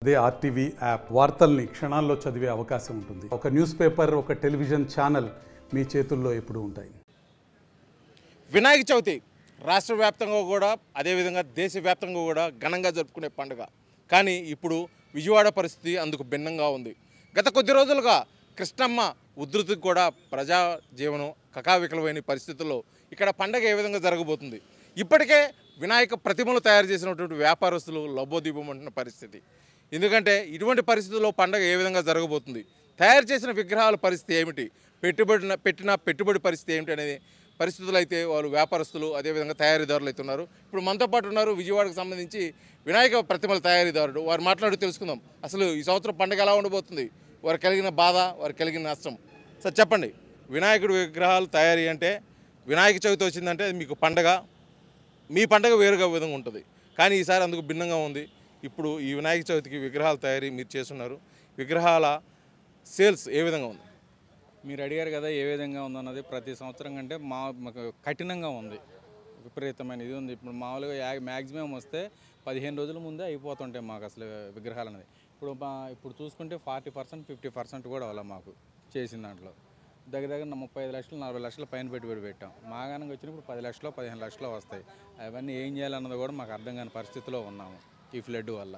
అదే RTV app వార్తల్ని క్షణాల్లో చదివే అవకాశం ఉంటుంది. ఒక న్యూస్ పేపర్, ఒక టెలివిజన్ ఛానల్ మీ చేతుల్లో ఎప్పుడూ ఉంటాయి. వినాయక చవితి రాష్ట్ర వ్యాప్తంగా కూడా అదేవిధంగా దేశవ్యాప్తంగా కూడా ఘనంగా జరుపుకునే పండుగ. కానీ ఇప్పుడు విజయవాడ పరిస్థితి అందుకు భిన్నంగా ఉంది. గత కొద్ది రోజులుగా కృష్ణమ్మ ఉధృతికి కూడా ప్రజా జీవనం కకావికలమైన పరిస్థితుల్లో ఇక్కడ పండగ ఏ విధంగా జరగబోతుంది. ఇప్పటికే వినాయక ప్రతిమలు తయారు చేసినటువంటి వ్యాపారస్తులు లబ్బోదీపమంటున్న పరిస్థితి. ఎందుకంటే ఇటువంటి పరిస్థితుల్లో పండగ ఏ విధంగా జరగబోతుంది, తయారు చేసిన విగ్రహాల పరిస్థితి ఏమిటి, పెట్టిన పెట్టుబడి పరిస్థితి ఏమిటి అనేది పరిస్థితులు అయితే వాళ్ళు వ్యాపారస్తులు అదేవిధంగా తయారీదారులు అయితే ఉన్నారు. ఇప్పుడు మనతో పాటు ఉన్నారు విజయవాడకు సంబంధించి వినాయక ప్రతిమల తయారీదారుడు. వారు మాట్లాడి తెలుసుకుందాం అసలు ఈ సంవత్సరం పండుగ ఎలా ఉండబోతుంది, వారికి కలిగిన బాధ, వారికి కలిగిన నష్టం. సార్ చెప్పండి, వినాయకుడి విగ్రహాలు తయారీ అంటే వినాయక చవితి వచ్చిందంటే మీకు పండగ, మీ పండగ వేరుగా విధంగా ఉంటుంది. కానీ ఈసారి అందుకు భిన్నంగా ఉంది. ఇప్పుడు ఈ వినాయక చవితికి విగ్రహాల తయారీ మీరు చేస్తున్నారు, విగ్రహాల సేల్స్ ఏ విధంగా ఉంది? మీరు అడిగారు కదా ఏ విధంగా ఉందన్నది. ప్రతి సంవత్సరం కంటే మాకు కఠినంగా ఉంది, విపరీతమైన ఇది ఉంది. ఇప్పుడు మామూలుగా మ్యాక్సిమం వస్తే 15 రోజుల ముందే అయిపోతుంటాయి మాకు అసలు విగ్రహాలు అనేది. ఇప్పుడు చూసుకుంటే 40%, 50% కూడా అలా మాకు చేసిన దాంట్లో దగ్గర 35 లక్షలు 40 లక్షల పైన పెట్టుబడి పెట్టాం. మాగానికి వచ్చినప్పుడు 10 లక్షలు 15 లక్షలు వస్తాయి. అవన్నీ ఏం చేయాలన్నది కూడా మాకు అర్థం కాని పరిస్థితిలో ఉన్నాము ఈ ఫ్లడ్ వల్ల.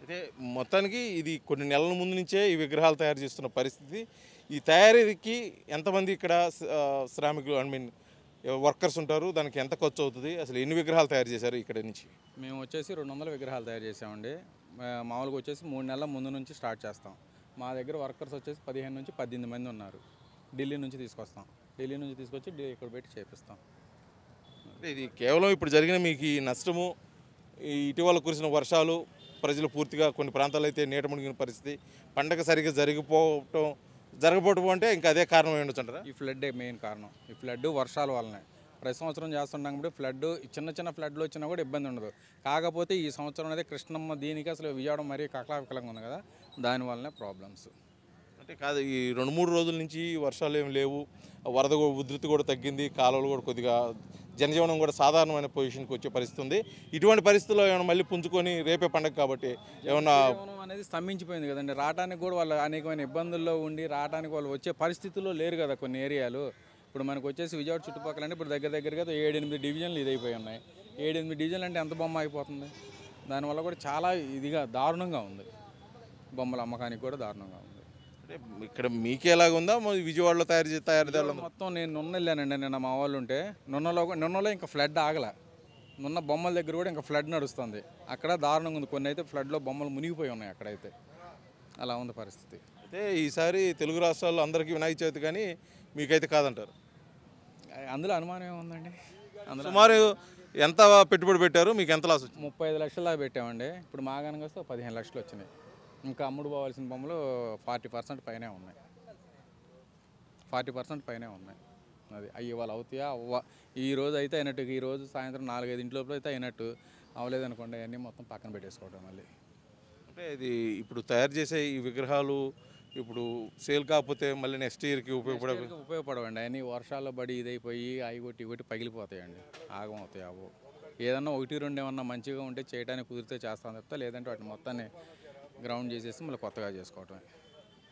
అయితే మొత్తానికి ఇది కొన్ని నెలల ముందు నుంచే ఈ విగ్రహాలు తయారు చేస్తున్న పరిస్థితి. ఈ తయారీకి ఎంతమంది ఇక్కడ శ్రామికులు వర్కర్స్ ఉంటారు, దానికి ఎంత ఖర్చు అవుతుంది, అసలు ఎన్ని విగ్రహాలు తయారు చేశారు ఇక్కడ నుంచి? మేము వచ్చేసి 200 విగ్రహాలు తయారు చేసామండి. మామూలుగా వచ్చేసి 3 నెలల ముందు నుంచి స్టార్ట్ చేస్తాం. మా దగ్గర వర్కర్స్ వచ్చేసి 15 నుంచి 18 మంది ఉన్నారు. ఢిల్లీ నుంచి తీసుకొస్తాం, ఢిల్లీ నుంచి తీసుకొచ్చి ఇక్కడ పెట్టి చేపిస్తాం. ఇది కేవలం ఇప్పుడు జరిగిన మీకు ఈ నష్టము, ఇటీవల కురిసిన వర్షాలు, ప్రజలు పూర్తిగా కొన్ని ప్రాంతాల్లో అయితే నీట మునిగిన పరిస్థితి, పండగ సరిగ్గా జరగకపోవటం అంటే ఇంకా అదే కారణం ఏంటో అంటారా? ఈ ఫ్లడ్డే మెయిన్ కారణం. ఈ ఫ్లడ్ వర్షాల వల్లనే. ప్రతి సంవత్సరం చేస్తుంటాం కూడా ఫ్లడ్, చిన్న ఫ్లడ్లు వచ్చినా కూడా ఇబ్బంది ఉండదు. కాకపోతే ఈ సంవత్సరం అనేది కృష్ణమ్మ దీనికి అసలు విజయవాడ మరీ కకలావికలంగా ఉంది కదా, దానివల్లనే ప్రాబ్లమ్స్. అంటే కాదు, ఈ 2-3 రోజుల నుంచి వర్షాలు ఏమి లేవు, వరద ఉధృతి కూడా తగ్గింది, కాలువలు కూడా కొద్దిగా జనజీవనం కూడా సాధారణమైన పొజిషన్కి వచ్చే పరిస్థితి ఉంది. ఇటువంటి పరిస్థితుల్లో ఏమైనా మళ్ళీ పుంజుకొని రేపే పండగ కాబట్టి ఏమన్నా అనేది స్తంభించిపోయింది కదండి. రావడానికి కూడా వాళ్ళు అనేకమైన ఇబ్బందుల్లో ఉండి రావడానికి వాళ్ళు వచ్చే పరిస్థితుల్లో లేరు కదా కొన్ని ఏరియాలు. ఇప్పుడు మనకు వచ్చేసి విజయవాడ చుట్టుపక్కల అంటే ఇప్పుడు దగ్గరగా 7-8 డివిజన్లు ఇదైపోయి ఉన్నాయి. 7-8 డివిజన్లు అంటే ఎంత బొమ్మ అయిపోతుంది. దానివల్ల కూడా చాలా ఇదిగా దారుణంగా ఉంది, బొమ్మల అమ్మకానికి కూడా దారుణంగా ఉంది. అంటే ఇక్కడ మీకే ఎలాగుందా విజయవాడలో తయారీదారులు మొత్తం? నేను నున్న వెళ్ళానండి నిన్న, మా వాళ్ళు ఉంటే నున్నలో ఇంకా ఫ్లడ్ ఆగల. నున్న బొమ్మల దగ్గర కూడా ఇంకా ఫ్లడ్ నడుస్తుంది. అక్కడ దారుణంగా ఉంది. కొన్ని అయితే ఫ్లడ్లో బొమ్మలు మునిగిపోయి ఉన్నాయి అక్కడైతే. అలా ఉంది పరిస్థితి. అయితే ఈసారి తెలుగు రాష్ట్రాల్లో అందరికీ వినాయక చవితి కానీ మీకైతే కాదంటారు? అందులో అనుమానం ఏముందండి. అందులో సుమారు ఎంత పెట్టుబడి పెట్టారు, మీకు ఎంత లాస్ వచ్చింది? 35 లక్షలు దాకా పెట్టామండి. ఇప్పుడు మాగానికి వస్తే 15 లక్షలు వచ్చినాయి. ఇంకా అమ్ముడు పోవాల్సిన బొమ్మలు 40% పైనే ఉన్నాయి. 40% పైనే ఉన్నాయి. అది అవి ఇవాళ అవుతాయా ఈ రోజు అయితే అయినట్టు, ఈ రోజు సాయంత్రం 4-5 లోపల అయితే అయినట్టు, అవ్వలేదనుకోండి అవన్నీ మొత్తం పక్కన పెట్టేసుకోవడం మళ్ళీ. అంటే ఇది ఇప్పుడు తయారు చేసే ఈ విగ్రహాలు ఇప్పుడు సేల్ కాకపోతే మళ్ళీ నెక్స్ట్ ఇయర్కి ఉపయోగపడవండి. అన్నీ వర్షాల్లో పడి ఇదైపోయి అవి కొట్టి పగిలిపోతాయండి, ఆగం అవుతాయి. అవు ఏదన్నా 1-2 ఏమన్నా మంచిగా ఉంటే చేయడానికి కుదిరితే చేస్తాను చెప్తా, లేదంటే వాటిని మొత్తాన్ని గ్రౌండ్ చేసేసి మళ్ళీ కొత్తగా చేసుకోవటమే.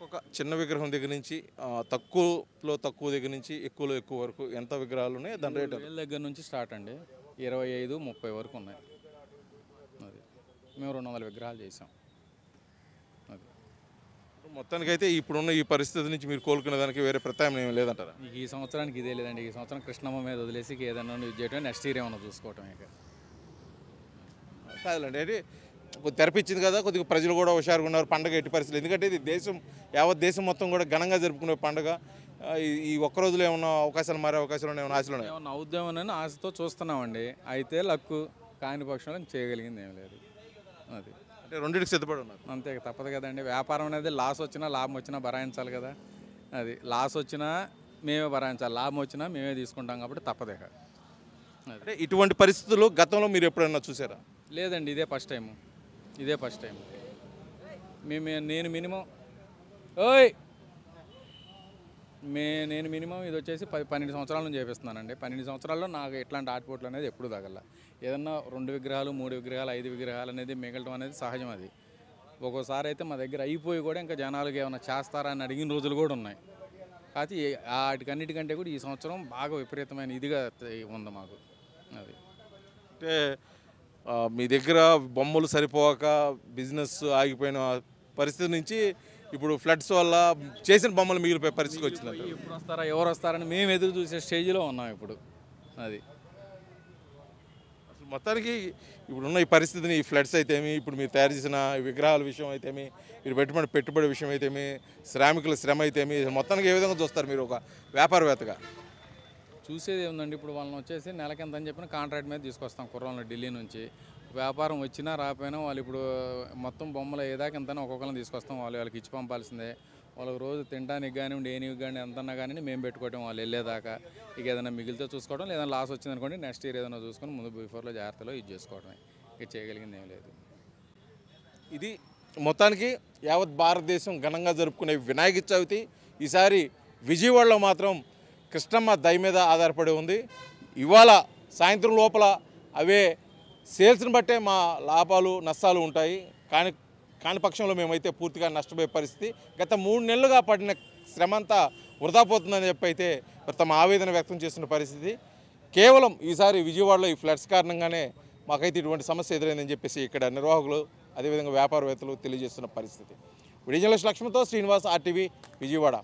ఒక చిన్న విగ్రహం దగ్గర నుంచి తక్కువ దగ్గర నుంచి ఎక్కువలో ఎక్కువ వరకు ఎంత విగ్రహాలు ఉన్నాయి, దాని రేట్ దగ్గర నుంచి స్టార్ట్ అండి, 25-30 వరకు ఉన్నాయి. అది మేము 200 విగ్రహాలు చేసాం. అది మొత్తానికైతే ఇప్పుడున్న ఈ పరిస్థితి నుంచి మీరు కోలుకునే దానికి వేరే ప్రత్యామ్నాయం లేదంటారా? ఈ సంవత్సరానికి ఇదే లేదండి. ఈ సంవత్సరం కృష్ణమ్మ మీద వదిలేసి ఏదైనా ఇది చేయటం, నెక్స్ట్ ఇయర్ ఏమన్నా చూసుకోవటం. ఇక కాదులేండి, అంటే కొద్ది తెరపించింది కదా, కొద్దిగా ప్రజలు కూడా హుషారుగా ఉన్నారు పండుగ ఎట్టి పరిస్థితులు. ఎందుకంటే ఇది యావత్ దేశం మొత్తం కూడా ఘనంగా జరుపుకునే పండుగ. ఈ ఒక్క రోజులో ఏమన్నా అవకాశాలు, మారే అవకాశాలు ఏమైనా ఆశలు ఉన్నాయి? ఏమన్నా అవుద్దామని ఆశతో చూస్తున్నామండి. అయితే లక్కు కాని పక్షంలో చేయగలిగింది ఏం లేదు. అది అంటే రెండింటికి సిద్ధపడి ఉన్నారు. అంతే, తప్పదు కదండి. వ్యాపారం అనేది లాస్ వచ్చినా లాభం వచ్చినా భరాయించాలి కదా. అది లాస్ వచ్చినా మేమే భరాయించాలి, లాభం వచ్చినా మేమే తీసుకుంటాం కాబట్టి తప్పదే. అంటే ఇటువంటి పరిస్థితులు గతంలో మీరు ఎప్పుడైనా చూసారా? లేదండి, ఇదే ఫస్ట్ టైం. నేను మినిమం ఇది వచ్చేసి 12 సంవత్సరాల నుంచి చేపిస్తున్నానండి. 12 సంవత్సరాల్లో నాకు ఇట్లాంటి ఆటపోట్లు అనేది ఎప్పుడు తగల. ఏదన్నా 2 విగ్రహాలు, 3 విగ్రహాలు, 5 విగ్రహాలు అనేది మిగలడం అనేది సహజం. అది ఒక్కోసారి అయితే మా దగ్గర అయిపోయి కూడా ఇంకా జనాలకి ఏమైనా చేస్తారా అని అడిగిన రోజులు కూడా ఉన్నాయి. కాకపోతే వాటికన్నిటికంటే కూడా ఈ సంవత్సరం బాగా విపరీతమైన ఇదిగా ఉంది మాకు. అది అంటే మీ దగ్గర బొమ్మలు సరిపోక బిజినెస్ ఆగిపోయిన పరిస్థితి నుంచి ఇప్పుడు ఫ్లడ్స్ వల్ల చేసిన బొమ్మలు మిగిలిపోయే పరిస్థితికి వచ్చిందంట. ఎప్పుడు వస్తారా ఎవరు వస్తారని మేము ఎదురు చూసే స్టేజ్లో ఉన్నాం ఇప్పుడు. అది అసలు మొత్తానికి ఇప్పుడున్న ఈ పరిస్థితిని, ఈ ఫ్లడ్స్ అయితేమి, ఇప్పుడు మీరు తయారు చేసిన విగ్రహాల విషయం అయితేమి, మీరు పెట్టుబడి విషయం అయితేమి, శ్రామికుల శ్రమ అయితేమి, మొత్తానికి ఏ విధంగా చూస్తారు మీరు ఒక వ్యాపారవేత్తగా? చూసేది ఏముందండి, ఇప్పుడు వాళ్ళని వచ్చేసి నెలకింత అని చెప్పిన కాంట్రాక్ట్ మీద తీసుకొస్తాం కుర్రాళ్ళని ఢిల్లీ నుంచి. వ్యాపారం వచ్చినా రాకపోయినా వాళ్ళు ఇప్పుడు మొత్తం బొమ్మలు ఏదాకా ఎంతైనా ఒక్కొక్కరిని తీసుకొస్తాం. వాళ్ళకి ఇచ్చి పంపాల్సిందే. వాళ్ళకి రోజు తినడానికి కానివ్వండి, ఏనివి కానీ ఎంతన్నా కానీ మేము పెట్టుకోవటం వాళ్ళు వెళ్ళేదాకా. ఇక ఏదైనా మిగిలితే చూసుకోవడం, ఏదైనా లాస్ వచ్చిందనుకోండి నెక్స్ట్ ఇయర్ ఏదైనా చూసుకొని ముందు బిఫోర్లో జాగ్రత్తలో ఇది చేసుకోవడమే. ఇక చేయగలిగింది ఏం లేదు. ఇది మొత్తానికి యావత్ భారతదేశం ఘనంగా జరుపుకునే వినాయక చవితి ఈసారి విజయవాడలో మాత్రం కృష్ణమ్మ దయ మీద ఆధారపడి ఉంది. ఇవాళ సాయంత్రం లోపల అవే సేల్స్ని బట్టే మా లాభాలు నష్టాలు ఉంటాయి. కాని పక్షంలో మేమైతే పూర్తిగా నష్టపోయే పరిస్థితి. గత 3 నెలలుగా పడిన శ్రమ అంతా వృధా పోతుందని చెప్పి అయితే తమ ఆవేదన వ్యక్తం చేస్తున్న పరిస్థితి. కేవలం ఈసారి విజయవాడలో ఈ ఫ్లడ్స్ కారణంగానే మాకైతే ఇటువంటి సమస్య ఎదురైందని చెప్పేసి ఇక్కడ నిర్వాహకులు అదేవిధంగా వ్యాపారవేత్తలు తెలియజేస్తున్న పరిస్థితి. వీడియో జర్నలిస్ట్ లక్ష్మణ్తో శ్రీనివాస్, RTV, విజయవాడ.